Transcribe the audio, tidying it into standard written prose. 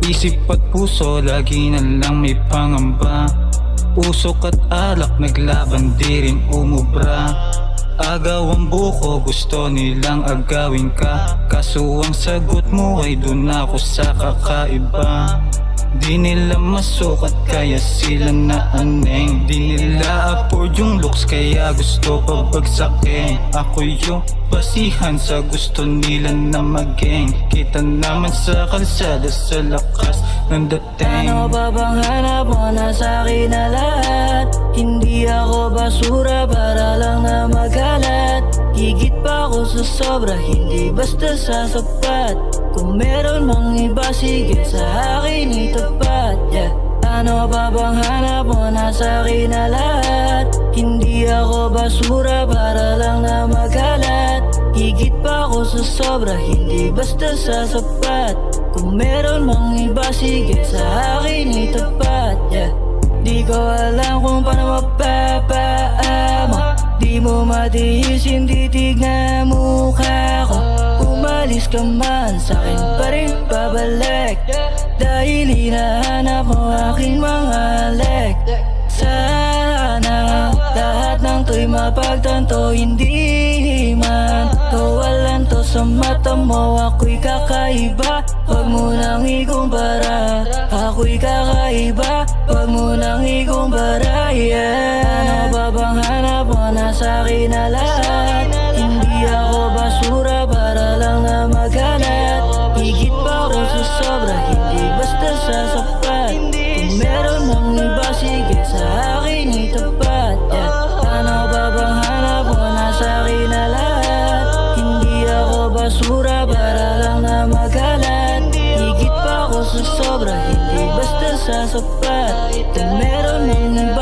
Isip at puso lagi na lang may pangamba. Usok at alak naglaban di rin umubra. Agaw ang buko gusto nilang agawin ka. Kaso ang sagot mo ay dun ako sa kakaiba. Di nila masukat kaya sila naaneng. Di nila afford yung looks kaya gusto pabagsakin. Ako yung basihan sa gusto nila na maging. Kita naman sa kalsada sa lakas ng dating. Ano ba bang hanap mo na sa'kin na lahat? Hindi ako basura para lang na magalat. Higit pa ako sa sobra, hindi basta sasapat. Kung meron mang iba, sige sa akin itapat, yeah. Ano ba bang hanap mo na sa'kin na lahat? Hindi ako basura para lang na magalat. Higit pa ako sa sobra, hindi basta sasapat. Kung meron mang iba, sige sa akin itapat, yeah. Di ko alam kung paano mapapaamo. Di mo matiis, hindi tignan mukha ko. Umalis ka man, sa'kin pa rin babalik. Dahil hinahanap mo aking mga leg. Sana lahat ng to'y mapagtanto. Hindi man kawalan to sa mata mo. Ako'y kakaiba, wag mo nang ikumpara. Ako'y kakaiba, wag mo nang ikumpara, yeah. Ano ba bang hanap mo na sa'kin na lahat? Hindi ako basura para lang na magalat. Higit pa ako sa sobra, hindi basta sasapat. Kung meron mang iba, sige sa akin itapat, yeah. Ano ba bang hanap mo na sa'kin na lahat? Hindi ako basura para lang na magalat. Higit pa ako sa sobra, hindi basta sasapat. Kung meron mang iba,